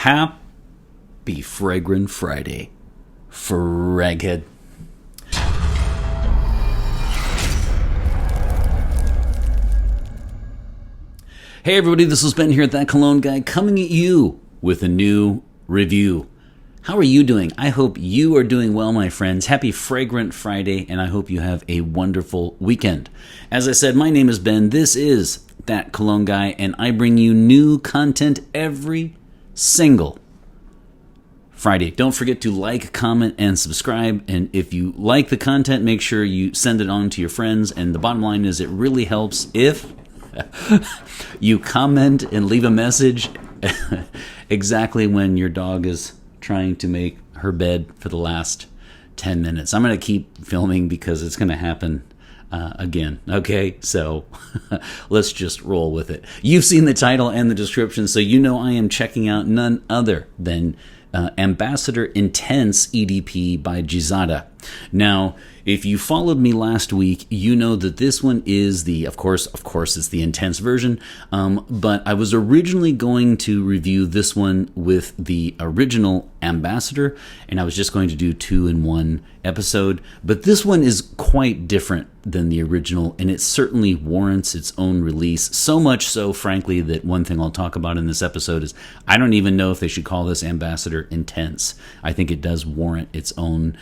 Happy Fragrant Friday, Fraghead. Hey everybody, this is Ben here at That Cologne Guy, coming at you with a new review. How are you doing? I hope you are doing well, my friends. Happy Fragrant Friday, and I hope you have a wonderful weekend. As I said, my name is Ben. This is That Cologne Guy, and I bring you new content every single Friday. Don't forget to like, comment, and subscribe. And if you like the content, make sure you send it on to your friends. And the bottom line is it really helps if you comment and leave a message exactly when your dog is trying to make her bed for the last 10 minutes. I'm going to keep filming because it's going to happen again. Okay, so let's just roll with it. You've seen the title and the description, so you know I am checking out none other than Ambassador Intense EDP by Gisada. Now, if you followed me last week, you know that this one is of course, it's the intense version, but I was originally going to review this one with the original Ambassador, and I was just going to do 2-in-1 episode, but this one is quite different than the original, and it certainly warrants its own release, so much so, frankly, that one thing I'll talk about in this episode is I don't even know if they should call this Ambassador Intense. I think it does warrant its own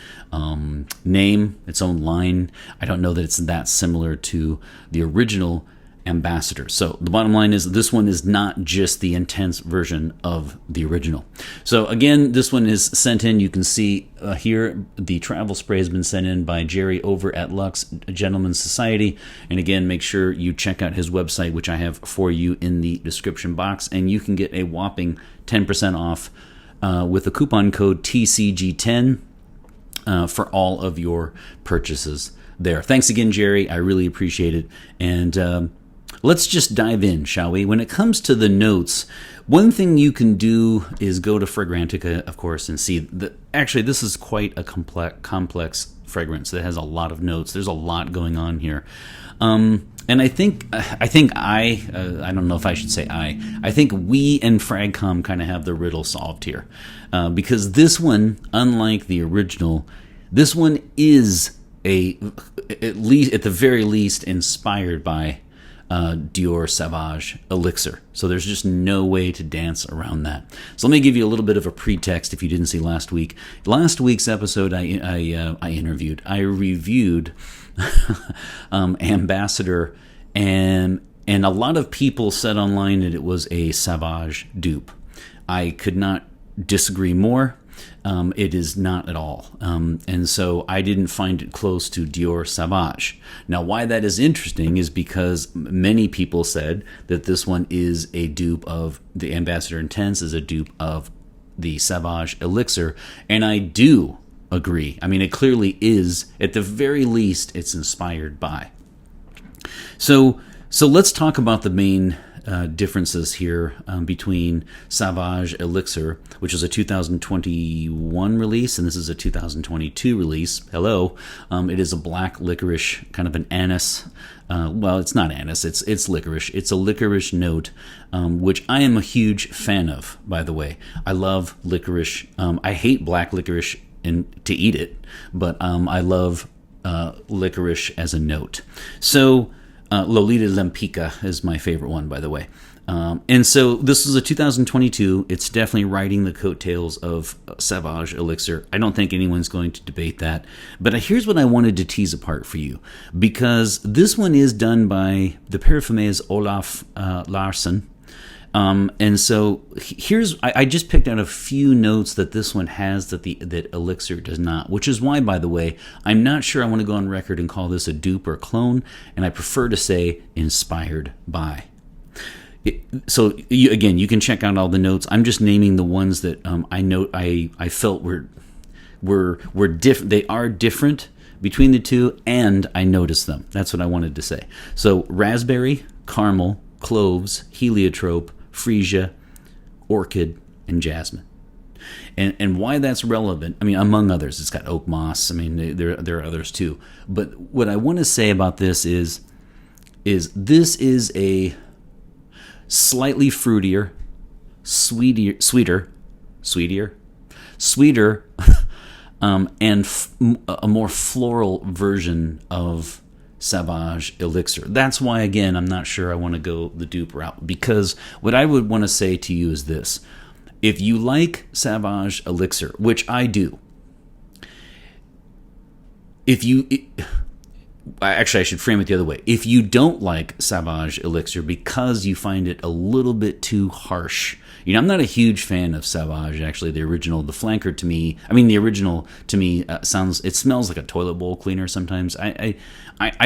name, its own line. I don't know that it's that similar to the original Ambassador. So the bottom line is this one is not just the intense version of the original. So again, this one is sent in. You can see here the travel spray has been sent in by Jerry over at Lux Gentleman's Society. And again, make sure you check out his website, which I have for you in the description box. And you can get a whopping 10% off with the coupon code TCG10 for all of your purchases there. Thanks again, Jerry. I really appreciate it. And let's just dive in, shall we? When it comes to the notes, one thing you can do is go to Fragrantica, of course, and see that actually this is quite a complex fragrance that has a lot of notes. There's a lot going on here. And I think I don't know if I should say I think we and Fragcom kind of have the riddle solved here. Because this one, unlike the original, this one is at the very least inspired by Dior Sauvage Elixir. So there's just no way to dance around that. So let me give you a little bit of a pretext if you didn't see last week. Last week's episode, I reviewed Ambassador, and a lot of people said online that it was a Sauvage dupe. I could not disagree more. It is not at all. And so I didn't find it close to Dior Sauvage. Now, why that is interesting is because many people said that this one is a dupe of the Ambassador Intense, is a dupe of the Sauvage Elixir. And I do agree. I mean, it clearly is. At the very least, it's inspired by. So let's talk about the main differences here between Sauvage Elixir, which is a 2021 release, and this is a 2022 release. Hello. It is a black licorice, kind of an anise. Well, it's not anise, it's licorice. It's a licorice note, which I am a huge fan of, by the way. I love licorice. I hate black licorice to eat it, but I love licorice as a note. So Lolita Lempica is my favorite one, by the way. And so this is a 2022. It's definitely riding the coattails of Sauvage Elixir. I don't think anyone's going to debate that. But here's what I wanted to tease apart for you. Because this one is done by the Parfumés Olaf Larsen. And so I just picked out a few notes that this one has that Elixir does not, which is why, by the way, I'm not sure I want to go on record and call this a dupe or clone, and I prefer to say inspired by. So you can check out all the notes. I'm just naming the ones that I felt were different. They are different between the two, and I noticed them. That's what I wanted to say. So raspberry, caramel, cloves, heliotrope, freesia, orchid, and jasmine. And why that's relevant, I mean, among others, it's got oak moss. I mean, there are others too. But what I want to say about this is this is a slightly fruitier, sweeter, sweeter, and a more floral version of Sauvage Elixir. That's why, again, I'm not sure I want to go the dupe route, because what I would want to say to you is this. If you like Sauvage Elixir, which I do, actually, I should frame it the other way. If you don't like Sauvage Elixir because you find it a little bit too harsh, I'm not a huge fan of Sauvage. Actually, the original to me smells like a toilet bowl cleaner sometimes. I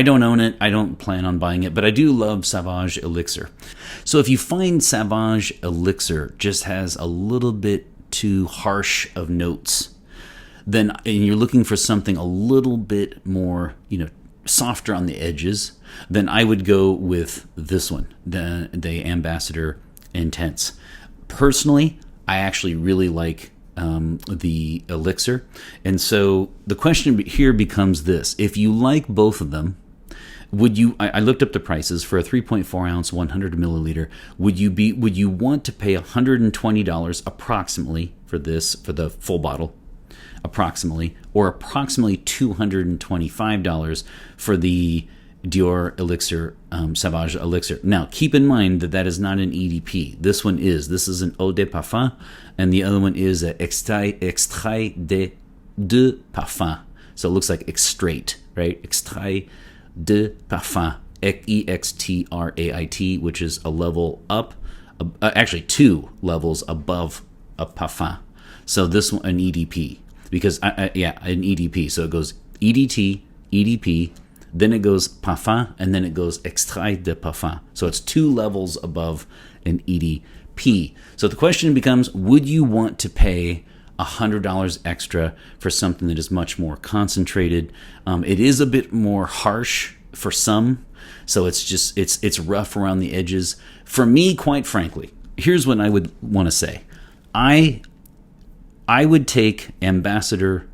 don't own it. I don't plan on buying it, but I do love Sauvage Elixir. So if you find Sauvage Elixir just has a little bit too harsh of notes, and you're looking for something a little bit more, softer on the edges, then I would go with this one, the Ambassador Intense. Personally, I actually really like the Elixir, and so the question here becomes this: if you like both of them, would you? I looked up the prices for a 3.4 ounce, 100 milliliter. Would you want to pay $120 approximately for the full bottle? Approximately $225 for the Dior Elixir, Sauvage Elixir. Now, keep in mind that is not an EDP. This is an Eau de Parfum, and the other one is an Extrait de Parfum. So it looks like extrait, right? Extrait de Parfum, EXTRAIT, which is a level up, actually 2 levels above a Parfum. So this one, an EDP. Because, an EDP. So it goes EDT, EDP, then it goes Parfum, and then it goes Extrait de Parfum. So it's 2 levels above an EDP. So the question becomes, would you want to pay $100 extra for something that is much more concentrated? It is a bit more harsh for some, so it's rough around the edges. For me, quite frankly, here's what I would want to say. I would take Ambassador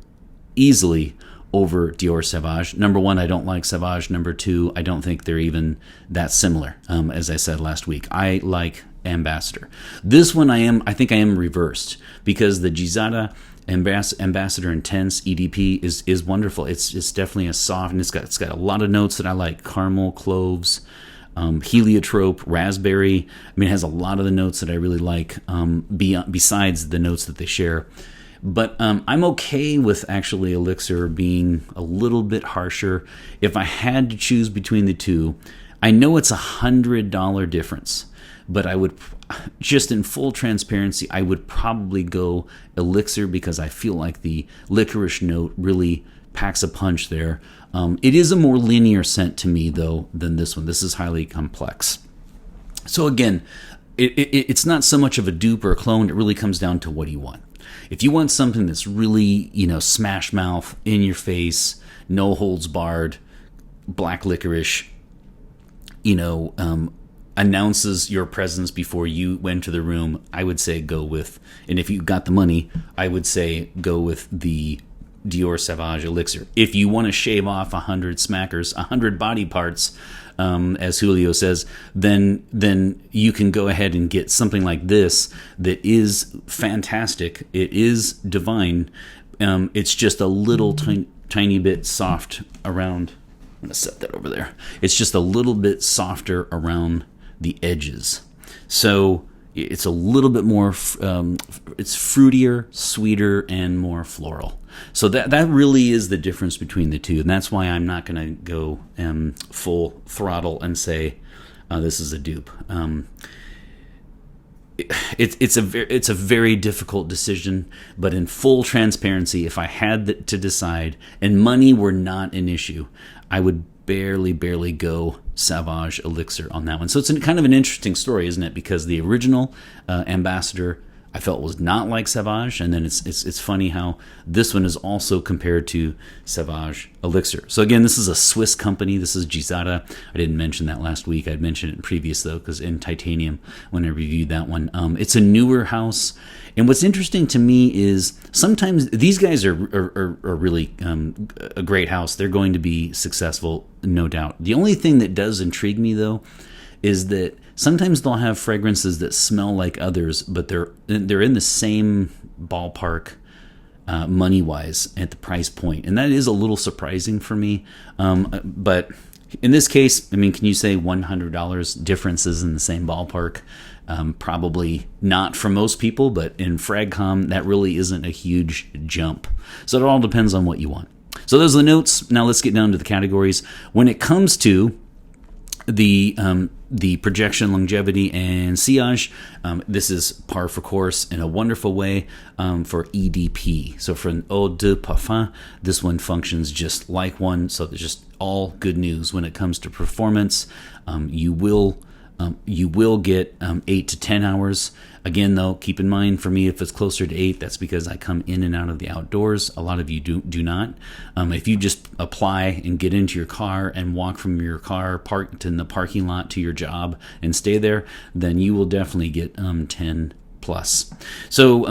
easily over Dior Sauvage. Number one, I don't like Sauvage. Number two, I don't think they're even that similar. As I said last week, I like Ambassador. This one I think I am reversed, because the Gisada Ambassador Intense EDP is wonderful. It's definitely a soft, and it's got a lot of notes that I like: caramel, cloves, heliotrope, raspberry. It has a lot of the notes that I really like, besides the notes that they share. But I'm okay with actually Elixir being a little bit harsher. If I had to choose between the two, I know it's $100 difference, but I would, just in full transparency, I would probably go Elixir, because I feel like the licorice note really packs a punch there. It is a more linear scent to me, though, than this one. This is highly complex. So again, it's not so much of a dupe or a clone. It really comes down to what do you want. If you want something that's really, smash mouth, in your face, no holds barred, black licorice, announces your presence before you went to the room, I would say go with, and if you got the money, I would say go with the Dior Sauvage Elixir. If you want to shave off 100 smackers, 100 body parts, as Julio says, then you can go ahead and get something like this that is fantastic. It is divine. It's just a little tiny bit soft around. I'm going to set that over there. It's just a little bit softer around the edges. So it's a little bit more, it's fruitier, sweeter, and more floral. So that really is the difference between the two. And that's why I'm not going to go full throttle and say this is a dupe. It's a very difficult decision, but in full transparency, if I had to decide and money were not an issue, I would barely go Sauvage Elixir on that one. So it's kind of an interesting story, isn't it? Because the original Ambassador I felt was not like Sauvage, and then it's funny how this one is also compared to Sauvage Elixir. So again, this is a Swiss company. This is Gisada. I didn't mention that last week. I'd mentioned it in previous, though, because in titanium when I reviewed that one. It's a newer house, and what's interesting to me is sometimes these guys are really a great house. They're going to be successful, no doubt. The only thing that does intrigue me, though, is that sometimes they'll have fragrances that smell like others, but they're in the same ballpark money wise at the price point, and that is a little surprising for me. But in this case, I mean, can you say $100 differences in the same ballpark? Probably not for most people, but in FragCom, that really isn't a huge jump. So it all depends on what you want. So those are the notes. Now let's get down to the categories. When it comes to the projection, longevity, and sillage, this is par for course in a wonderful way for EDP. So for an eau de parfum, this one functions just like one. So there's just all good news when it comes to performance. You will get 8 to 10 hours. Again, though, keep in mind, for me, if it's closer to 8, that's because I come in and out of the outdoors. A lot of you do not. If you just apply and get into your car and walk from your car parked in the parking lot to your job and stay there, then you will definitely get 10 plus. So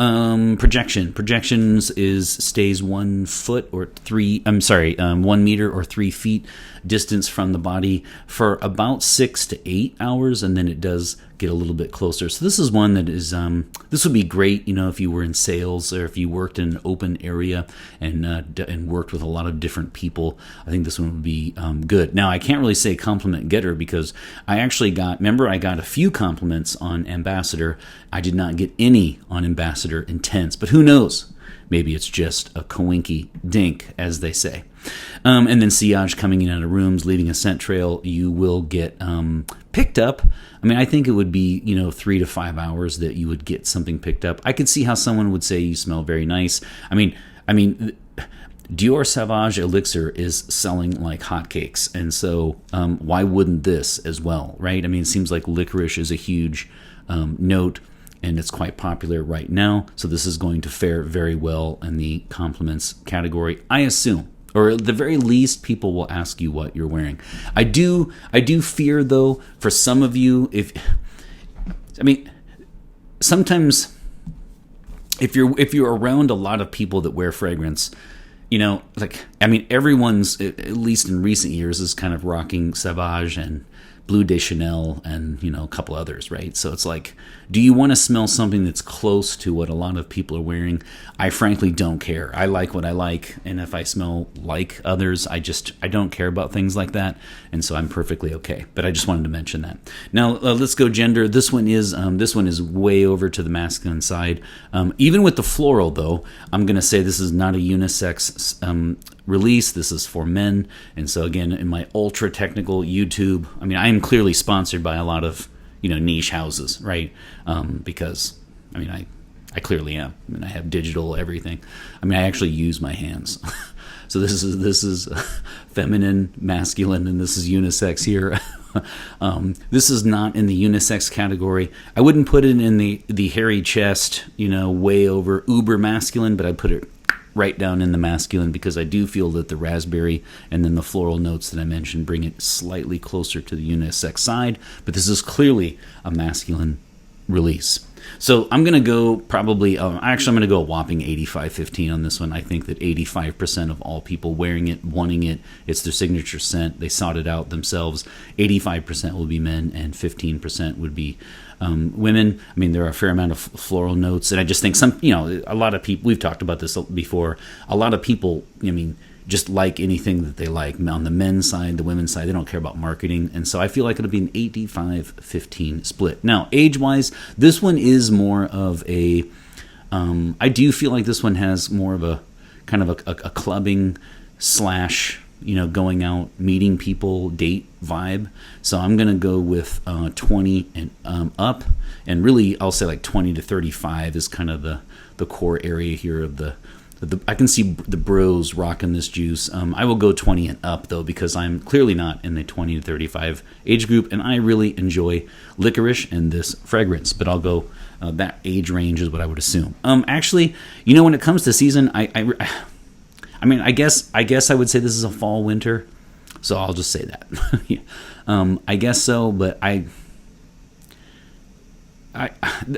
projections stays 1 foot or 1 meter or 3 feet distance from the body for about 6 to 8 hours, and then it does get a little bit closer. So this is one that is this would be great, if you were in sales or if you worked in an open area and worked with a lot of different people. I think this one would be good. Now, I can't really say compliment getter because I actually got a few compliments on Ambassador. I did not get any on Ambassador Intense, but who knows? Maybe it's just a coinky dink, as they say. And then sillage coming in out of rooms, leaving a scent trail, you will get picked up. I mean, I think it would be, 3 to 5 hours that you would get something picked up. I could see how someone would say you smell very nice. I mean, Dior Sauvage Elixir is selling like hotcakes. And so why wouldn't this as well, right? I mean, it seems like licorice is a huge note, and it's quite popular right now. So this is going to fare very well in the compliments category, I assume. Or at the very least, people will ask you what you're wearing. I do fear, though, for some of you, sometimes if you're around a lot of people that wear fragrance, everyone's, at least in recent years, is kind of rocking Sauvage and Bleu de Chanel and, a couple others, right? So it's like, do you want to smell something that's close to what a lot of people are wearing? I frankly don't care. I like what I like, and if I smell like others, I don't care about things like that, and so I'm perfectly okay. But I just wanted to mention that. Now let's go gender. This one is way over to the masculine side. Even with the floral, though, I'm going to say this is not a unisex release. This is for men, and so again, in my ultra technical YouTube, I am clearly sponsored by a lot of niche houses, right? Because I clearly am. I have digital everything. I actually use my hands. So this is feminine, masculine, and this is unisex here. This is not in the unisex category. I wouldn't put it in the hairy chest, way over uber masculine, but I put it right down in the masculine because I do feel that the raspberry and then the floral notes that I mentioned bring it slightly closer to the unisex side, but this is clearly a masculine release. So I'm going to go probably, I'm going to go a whopping 85-15 on this one. I think that 85% of all people wearing it, wanting it, it's their signature scent. They sought it out themselves. 85% will be men and 15% would be women. There are a fair amount of floral notes, and I just think a lot of people, we've talked about this before, a lot of people, just like anything that they like. On the men's side, the women's side, they don't care about marketing, and so I feel like it'll be an 85-15 split. Now, age-wise, this one is more of a, I do feel like this one has more of a kind of a clubbing / going out, meeting people, date vibe. So I'm going to go with 20 and up. And really, I'll say like 20 to 35 is kind of the core area here of the I can see the bros rocking this juice. I will go 20 and up, though, because I'm clearly not in the 20 to 35 age group, and I really enjoy licorice and this fragrance. But I'll go that age range is what I would assume. Actually, when it comes to season, I guess I would say this is a fall winter, so I'll just say that. I guess so, but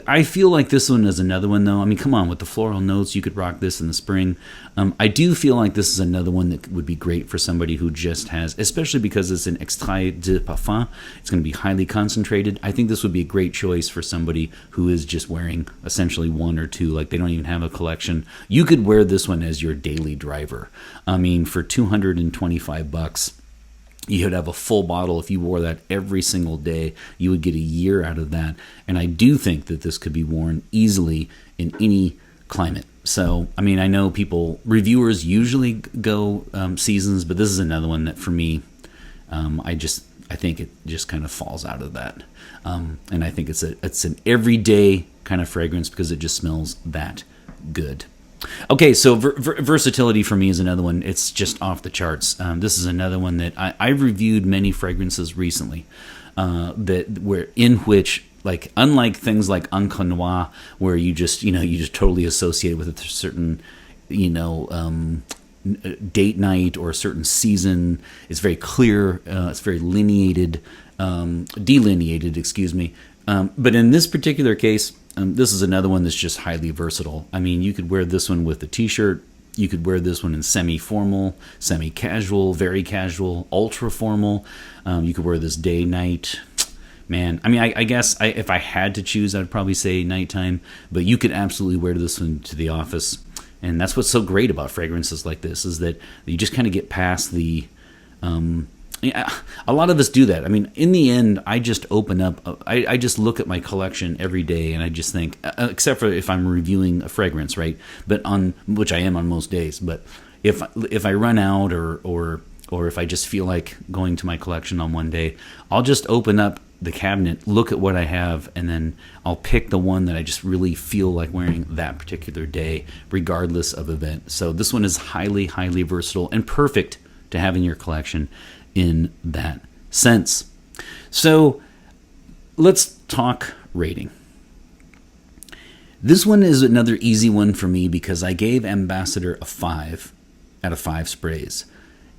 I feel like this one is another one, though. I mean, come on, with the floral notes, you could rock this in the spring. I do feel like this is another one that would be great for somebody who just has, especially because it's an extrait de parfum. It's going to be highly concentrated. I think this would be a great choice for somebody who is just wearing essentially one or two, like they don't even have a collection. You could wear this one as your daily driver. I mean, for $225, you would have a full bottle. If you wore that every single day, you would get a year out of that. And I do think that this could be worn easily in any climate. So, I mean, I know reviewers usually go seasons, but this is another one that for me, I think it just kind of falls out of that. And I think it's an everyday kind of fragrance because it just smells that good. Okay, so versatility for me is another one. It's just off the charts. This is another one that I've reviewed many fragrances recently which, like, unlike things like Encre Noire, where you just totally associate with a certain, date night or a certain season. It's very clear. It's very delineated, excuse me. But in this particular case, this is another one that's just highly versatile. I mean, you could wear this one with a t-shirt. You could wear this one in semi-formal, semi-casual, very casual, ultra-formal. You could wear this day, night. Man, I mean, I guess if I had to choose, I'd probably say nighttime. But you could absolutely wear this one to the office. And that's what's so great about fragrances like this, is that you just kind of get past the... a lot of us do that. I mean, in the end, I just open up. I just look at my collection every day, and I just think, except for if I'm reviewing a fragrance, right? But which I am on most days. But if I run out, or if I just feel like going to my collection on one day, I'll just open up the cabinet, look at what I have, and then I'll pick the one that I just really feel like wearing that particular day, regardless of event. So this one is highly, highly versatile and perfect to have in your collection in that sense. So let's talk rating. This one is another easy one for me because I gave Ambassador a 5 out of 5 sprays.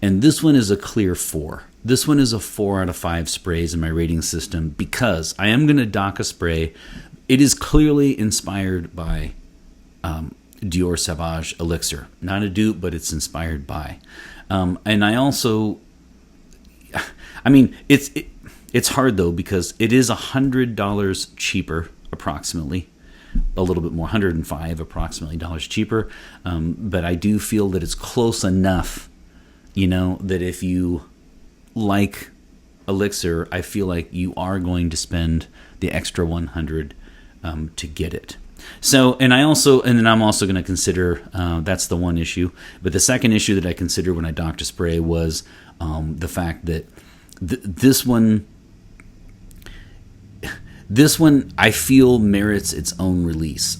And this one is a clear 4. This one is a 4 out of 5 sprays in my rating system because I am going to dock a spray. It is clearly inspired by Dior Sauvage Elixir. Not a dupe, but it's inspired by. And I also... I mean, it's hard, though, because it is $100 cheaper, approximately. A little bit more, $105 approximately dollars cheaper. But I do feel that it's close enough, that if you like Elixir, I feel like you are going to spend the extra $100 to get it. So, and then I'm also going to consider, that's the one issue. But the second issue that I considered when I docked a spray was the fact that this one I feel merits its own release.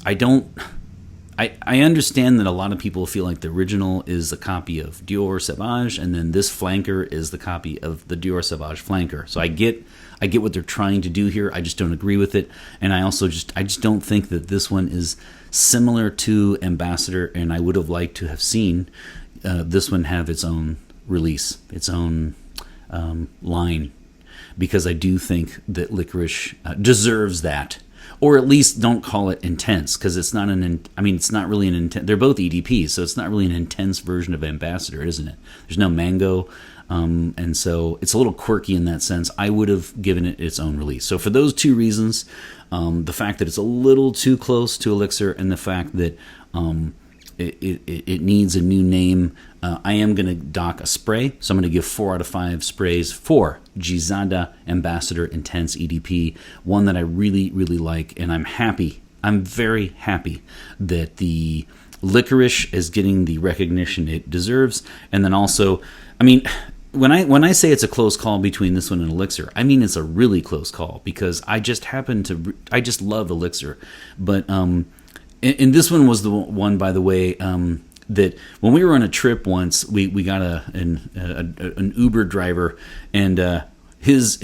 I understand that a lot of people feel like the original is a copy of Dior Sauvage, and then this flanker is the copy of the Dior Sauvage flanker. So I get what they're trying to do here. I just don't agree with it, and I just don't think that this one is similar to Ambassador, and I would have liked to have seen this one have its own release, its own line, because I do think that Licorice deserves that. Or at least don't call it intense, because it's not it's not really an intense. They're both EDPs, so it's not really an intense version of Ambassador, isn't it? There's no mango, and so it's a little quirky in that sense. I would have given it its own release. So for those two reasons, the fact that it's a little too close to Elixir, and the fact that it needs a new name, I am going to dock a spray. So I'm going to give 4 out of 5 sprays for Gisada Ambassador Intense EDP, one that I really, really like. And I'm very happy that the Licorice is getting the recognition it deserves. And then also, I mean, when I say it's a close call between this one and Elixir, I mean it's a really close call, because I just love Elixir. But and this one was the one, by the way, that when we were on a trip once, we got an Uber driver, and it was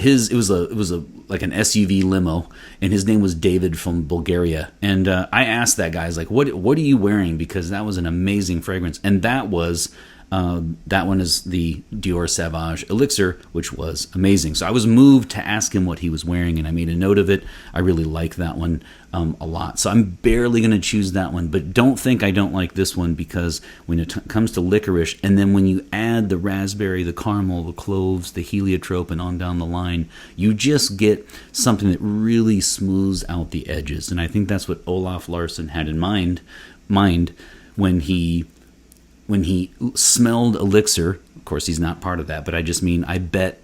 like an SUV limo, and his name was David from Bulgaria. And I asked that guy, I was like, what are you wearing? Because that was an amazing fragrance, and that was That one is the Dior Sauvage Elixir, which was amazing. So I was moved to ask him what he was wearing, and I made a note of it. I really like that one a lot. So I'm barely going to choose that one, but don't think I don't like this one, because when it comes to licorice, and then when you add the raspberry, the caramel, the cloves, the heliotrope, and on down the line, you just get something that really smooths out the edges. And I think that's what Olaf Larsen had in mind when he smelled Elixir. Of course, he's not part of that, but I just mean, I bet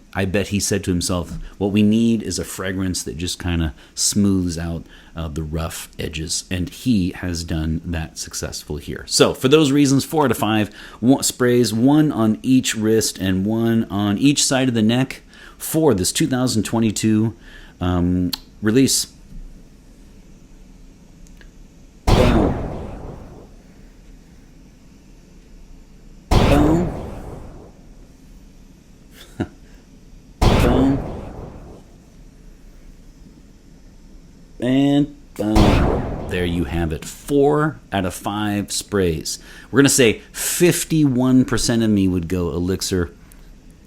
he said to himself, what we need is a fragrance that just kind of smooths out the rough edges, and he has done that successfully here. So for those reasons, 4 out of 5 sprays, 1 on each wrist and 1 on each side of the neck for this 2022 release. And boom. There you have it. 4 out of 5 sprays. We're going to say 51% of me would go Elixir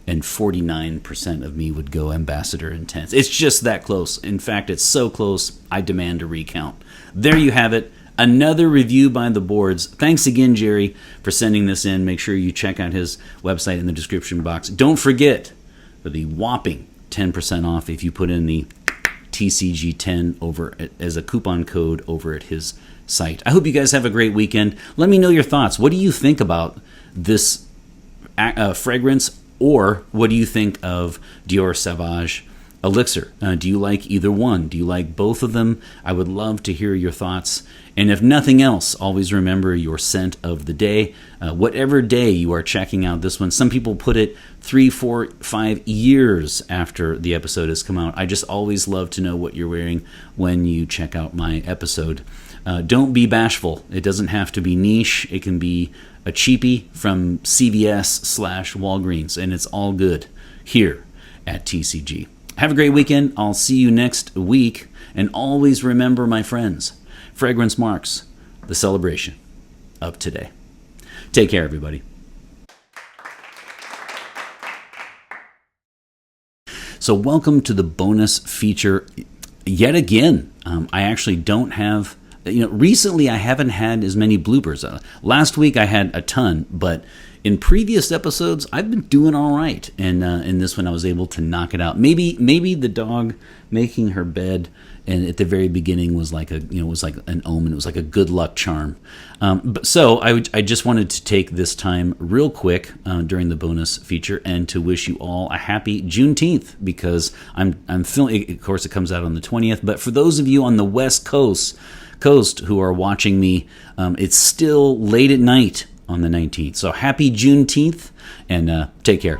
and 49% of me would go Ambassador Intense. It's just that close. In fact, it's so close, I demand a recount. There you have it. Another review by the boards. Thanks again, Jerry, for sending this in. Make sure you check out his website in the description box. Don't forget the whopping 10% off if you put in the TCG10 over as a coupon code over at his site. I hope you guys have a great weekend. Let me know your thoughts. What do you think about this fragrance, or what do you think of Dior Sauvage Elixir? Do you like either one? Do you like both of them? I would love to hear your thoughts. And if nothing else, always remember your scent of the day. Whatever day you are checking out this one, some people put it 3, 4, 5 years after the episode has come out. I just always love to know what you're wearing when you check out my episode. Don't be bashful. It doesn't have to be niche. It can be a cheapie from CVS/Walgreens, and it's all good here at TCG. Have a great weekend. I'll see you next week. And always remember, my friends, fragrance marks the celebration of today. Take care, everybody. So welcome to the bonus feature yet again. I actually don't have, recently I haven't had as many bloopers. Last week I had a ton, but in previous episodes I've been doing all right. And in this one I was able to knock it out. Maybe the dog making her bed and at the very beginning was like it was like an omen. It was like a good luck charm. So I just wanted to take this time real quick during the bonus feature and to wish you all a happy Juneteenth, because I'm feeling, of course it comes out on the 20th, but for those of you on the West Coast who are watching me, it's still late at night on the 19th. So happy Juneteenth, and take care.